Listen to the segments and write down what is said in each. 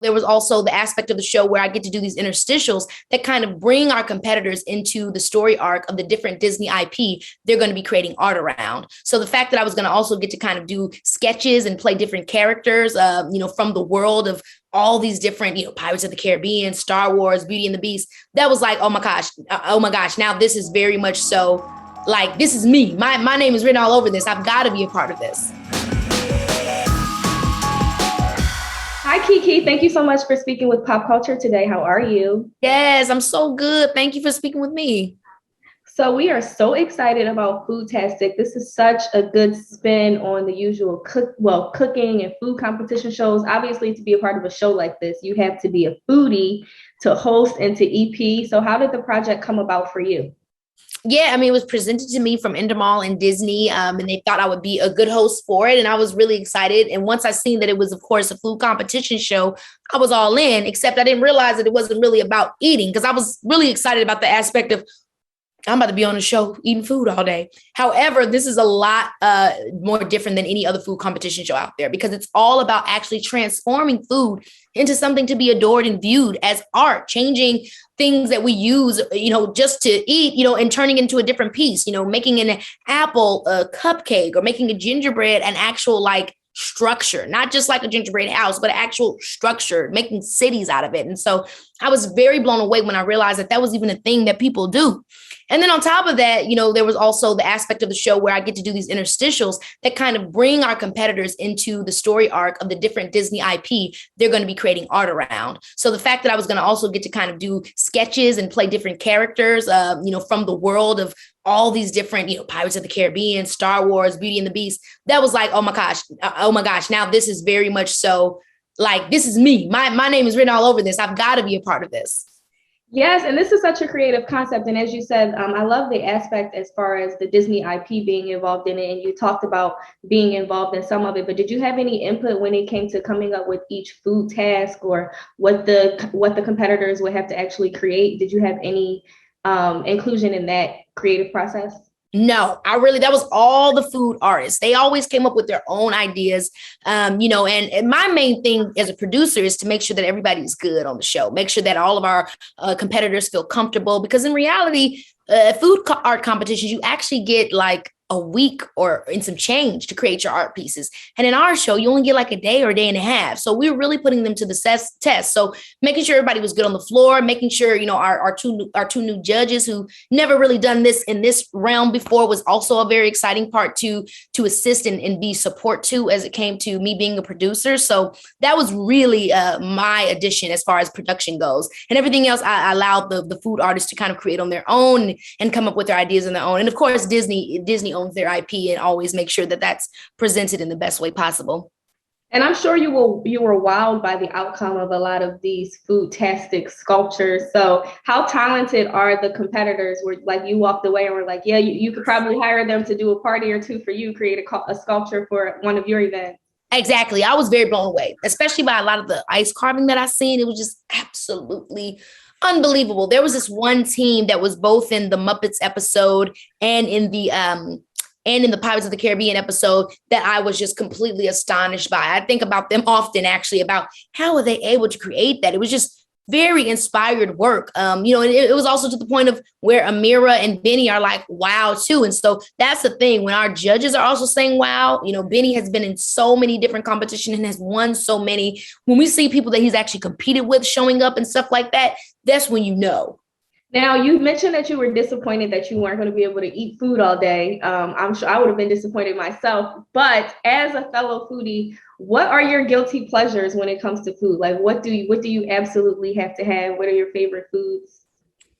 There was also the aspect of the show where I get to do these interstitials that kind of bring our competitors into the story arc of the different Disney IP they're going to be creating art around. So the fact that I was going to also get to kind of do sketches and play different characters, from the world of all these different, Pirates of the Caribbean, Star Wars, Beauty and the Beast, that was like, oh my gosh, now this is very much so like, this is me. My name is written all over this. I've got to be a part of this. Hi, Keke. Thank you so much for speaking with PopCulture today. How are you? Yes, I'm so good. Thank you for speaking with me. So we are so excited about Foodtastic. This is such a good spin on the usual cooking and food competition shows. Obviously, to be a part of a show like this, you have to be a foodie to host and to EP. So how did the project come about for you? Yeah, I mean, it was presented to me from Endemol and Disney, and they thought I would be a good host for it. And I was really excited. And once I seen that it was, of course, a food competition show, I was all in, except I didn't realize that it wasn't really about eating, because I was really excited about the aspect of I'm about to be on a show eating food all day. However, this is a lot more different than any other food competition show out there, because it's all about actually transforming food into something to be adored and viewed as art, changing things that we use, just to eat, and turning into a different piece, making an apple a cupcake, or making a gingerbread an actual structure, not just like a gingerbread house, but actual structure, making cities out of it. And so I was very blown away when I realized that that was even a thing that people do. And then on top of that, there was also the aspect of the show where I get to do these interstitials that kind of bring our competitors into the story arc of the different Disney IP they're going to be creating art around. So the fact that I was going to also get to kind of do sketches and play different characters, from the world of all these different, Pirates of the Caribbean, Star Wars, Beauty and the Beast, that was like, oh my gosh, now this is very much so like, this is me. My name is written all over this. I've got to be a part of this. Yes, and this is such a creative concept. And as you said, I love the aspect as far as the Disney IP being involved in it. And you talked about being involved in some of it, but did you have any input when it came to coming up with each food task, or what the competitors would have to actually create? Did you have any inclusion in that creative process? No, that was all the food artists. They always came up with their own ideas, and my main thing as a producer is to make sure that everybody's good on the show, make sure that all of our competitors feel comfortable, because in reality, food art competitions, you actually get like a week or in some change to create your art pieces. And in our show, you only get like a day or a day and a half. So we were really putting them to the test. So making sure everybody was good on the floor, making sure, our two new judges who never really done this in this realm before was also a very exciting part to assist and be support to as it came to me being a producer. So that was really my addition as far as production goes. And everything else, I allowed the food artists to kind of create on their own and come up with their ideas on their own. And of course, Disney owns their IP and always make sure that that's presented in the best way possible. And I'm sure you were wowed by the outcome of a lot of these Foodtastic sculptures. So how talented are the competitors? Were like, you walked away and were like, yeah, you could probably hire them to do a party or two for you, create a sculpture for one of your events. Exactly. I was very blown away, especially by a lot of the ice carving that I seen. It was just absolutely unbelievable. There was this one team that was both in the Muppets episode and in the Pirates of the Caribbean episode that I was just completely astonished by. I think about them often, actually, about how are they able to create that? It was just very inspired work. And it was also to the point of where Amirah and Benny are like, wow, too. And so that's the thing. When our judges are also saying, wow, Benny has been in so many different competitions and has won so many. When we see people that he's actually competed with showing up and stuff like that, that's when you know. Now, you mentioned that you were disappointed that you weren't going to be able to eat food all day. I'm sure I would have been disappointed myself. But as a fellow foodie, what are your guilty pleasures when it comes to food? Like, what do you absolutely have to have? What are your favorite foods?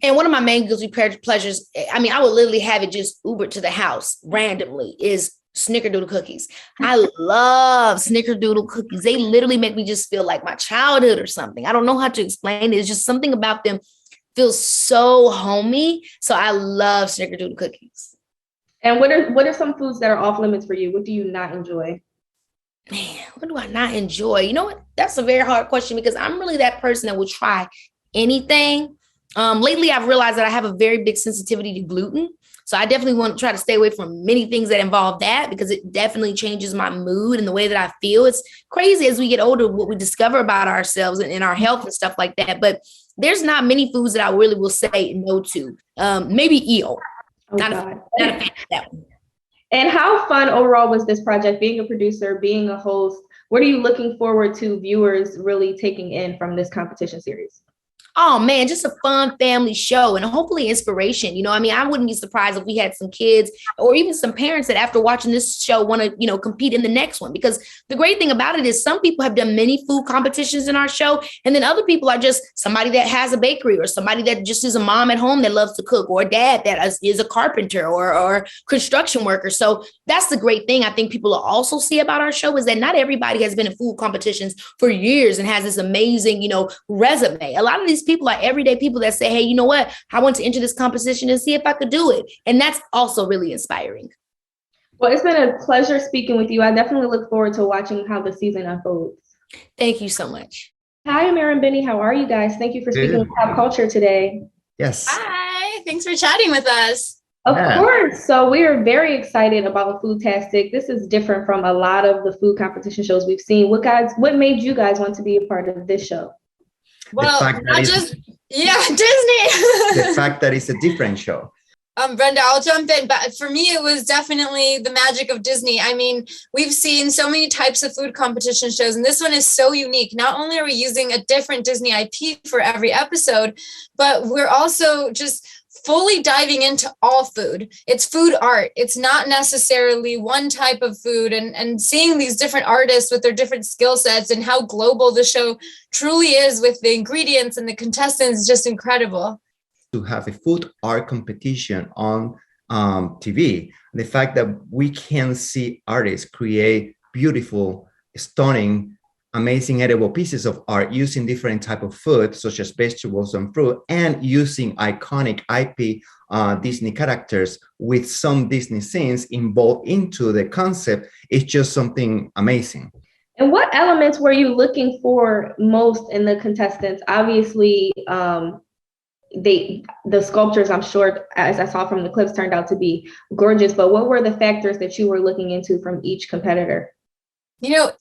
And one of my main guilty pleasures, I mean, I would literally have it just Uber to the house randomly, is snickerdoodle cookies. I love snickerdoodle cookies. They literally make me just feel like my childhood or something. I don't know how to explain it. It's just something about them feels so homey. So I love snickerdoodle cookies. And what are some foods that are off limits for you? What do you not enjoy? Man, what do I not enjoy? You know what? That's a very hard question, because I'm really that person that will try anything. Lately, I've realized that I have a very big sensitivity to gluten. So I definitely want to try to stay away from many things that involve that, because it definitely changes my mood and the way that I feel. It's crazy as we get older, what we discover about ourselves and our health and stuff like that. But there's not many foods that I really will say no to. Maybe eel. Oh, not God. a fan of that one. And how fun overall was this project, being a producer, being a host? What are you looking forward to viewers really taking in from this competition series? Oh man, just a fun family show and hopefully inspiration. I mean, I wouldn't be surprised if we had some kids or even some parents that after watching this show want to, compete in the next one. Because the great thing about it is some people have done many food competitions in our show. And then other people are just somebody that has a bakery or somebody that just is a mom at home that loves to cook, or a dad that is a carpenter or construction worker. So that's the great thing I think people will also see about our show, is that not everybody has been in food competitions for years and has this amazing, resume. A lot of these people are everyday people that say, hey, you know what? I want to enter this competition and see if I could do it. And that's also really inspiring. Well, it's been a pleasure speaking with you. I definitely look forward to watching how the season unfolds. Thank you so much. Hi, Amirah and Benny. How are you guys? Thank you for speaking with PopCulture today. Yes. Hi. Thanks for chatting with us. Of course. So we are very excited about Foodtastic. This is different from a lot of the food competition shows we've seen. What made you guys want to be a part of this show? Well, Disney. The fact that it's a different show. Brenda, I'll jump in, but for me, it was definitely the magic of Disney. I mean, we've seen so many types of food competition shows, and this one is so unique. Not only are we using a different Disney IP for every episode, but we're also just fully diving into all food. It's food art. It's not necessarily one type of food, and seeing these different artists with their different skill sets and how global the show truly is with the ingredients and the contestants is just incredible. To have a food art competition on TV, the fact that we can see artists create beautiful, stunning, amazing edible pieces of art using different type of food, such as vegetables and fruit, and using iconic IP Disney characters with some Disney scenes involved into the concept, is just something amazing. And what elements were you looking for most in the contestants? Obviously, the sculptures, I'm sure, as I saw from the clips, turned out to be gorgeous, but what were the factors that you were looking into from each competitor?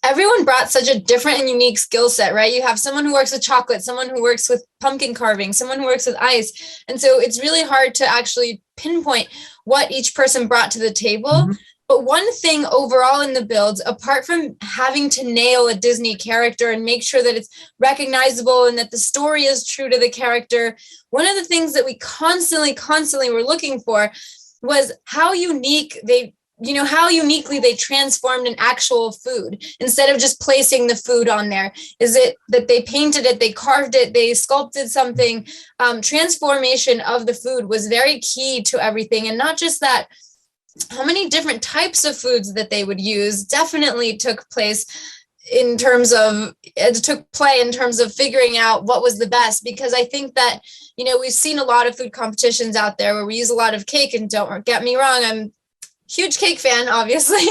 Everyone brought such a different and unique skill set, right? You have someone who works with chocolate, someone who works with pumpkin carving, someone who works with ice. And so it's really hard to actually pinpoint what each person brought to the table. Mm-hmm. But one thing overall in the builds, apart from having to nail a Disney character and make sure that it's recognizable and that the story is true to the character, one of the things that we constantly were looking for was how uniquely they transformed an actual food instead of just placing the food on there. Is it that they painted it, they carved it, they sculpted something? Transformation of the food was very key to everything. And not just that, how many different types of foods that they would use definitely took play in terms of figuring out what was the best. Because I think that, we've seen a lot of food competitions out there where we use a lot of cake, and don't get me wrong, I'm huge cake fan, obviously,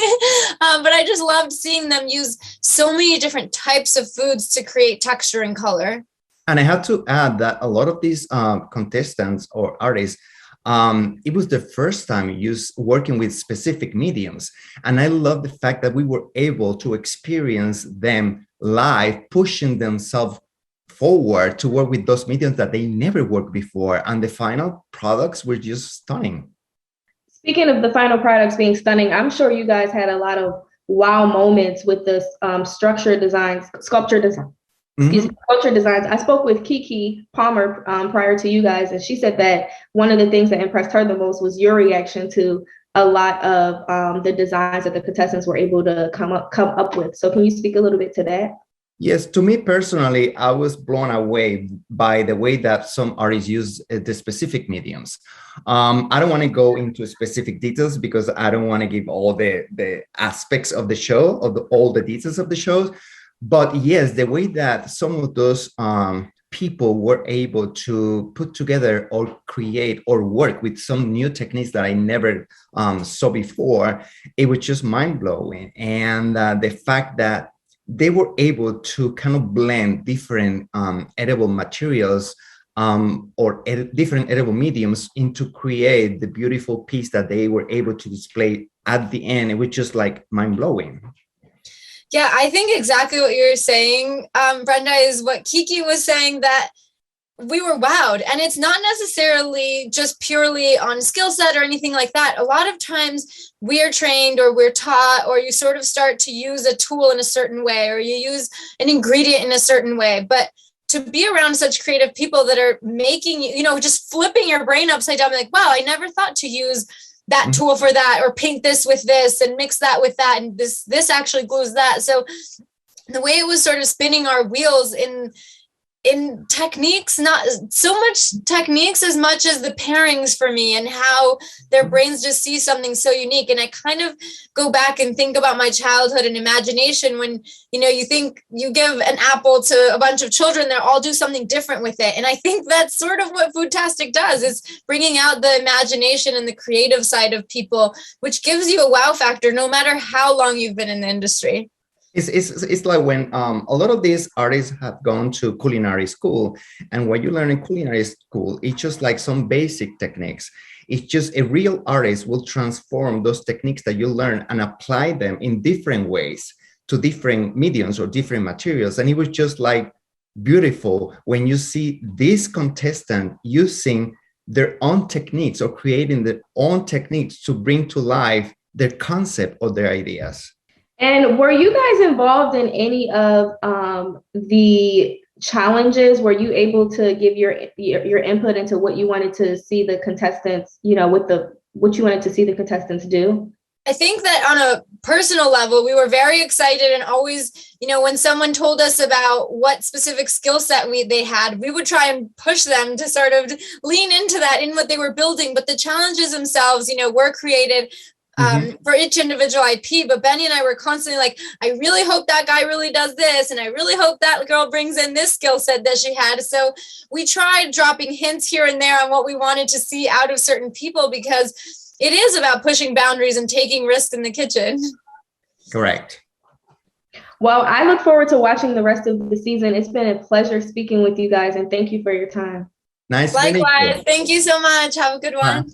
but I just loved seeing them use so many different types of foods to create texture and color. And I have to add that a lot of these contestants or artists, it was the first time working with specific mediums. And I love the fact that we were able to experience them live, pushing themselves forward to work with those mediums that they never worked before. And the final products were just stunning. Speaking of the final products being stunning, I'm sure you guys had a lot of wow moments with the sculpture designs. I spoke with Keke Palmer prior to you guys, and she said that one of the things that impressed her the most was your reaction to a lot of the designs that the contestants were able to come up with. So can you speak a little bit to that? Yes, to me personally, I was blown away by the way that some artists use the specific mediums. I don't want to go into specific details because I don't want to give all the aspects of the show, all the details of the shows. But yes, the way that some of those people were able to put together or create or work with some new techniques that I never saw before, it was just mind-blowing. And the fact that they were able to kind of blend different edible materials or different edible mediums into create the beautiful piece that they were able to display at the end. It was just like mind-blowing. Yeah, I think exactly what you're saying, Brenda, is what Keke was saying, that we were wowed. And it's not necessarily just purely on skill set or anything like that. A lot of times we are trained or we're taught, or you sort of start to use a tool in a certain way, or you use an ingredient in a certain way. But to be around such creative people that are making, just flipping your brain upside down, like, wow, I never thought to use that tool for that, or paint this with this and mix that with that, and this actually glues that. So the way it was sort of spinning our wheels in techniques, not so much techniques as much as the pairings for me, and how their brains just see something so unique. And I kind of go back and think about my childhood and imagination when, you think you give an apple to a bunch of children, they'll all do something different with it. And I think that's sort of what Foodtastic does, is bringing out the imagination and the creative side of people, which gives you a wow factor no matter how long you've been in the industry. It's like when a lot of these artists have gone to culinary school, and what you learn in culinary school, it's just like some basic techniques. It's just a real artist will transform those techniques that you learn and apply them in different ways to different mediums or different materials. And it was just like beautiful when you see this contestant using their own techniques or creating their own techniques to bring to life their concept or their ideas. And were you guys involved in any of the challenges? Were you able to give your input into what you wanted to see the contestants, what you wanted to see the contestants do? I think that on a personal level, we were very excited, and always, when someone told us about what specific skill set they had, we would try and push them to sort of lean into that in what they were building. But the challenges themselves, were created for each individual IP. But Benny and I were constantly like, I really hope that guy really does this, and I really hope that girl brings in this skill set that she had. So we tried dropping hints here and there on what we wanted to see out of certain people, because it is about pushing boundaries and taking risks in the kitchen. Correct. Well, I look forward to watching the rest of the season. It's been a pleasure speaking with you guys, and thank you for your time. Nice. Likewise. Thank you so much. Have a good one.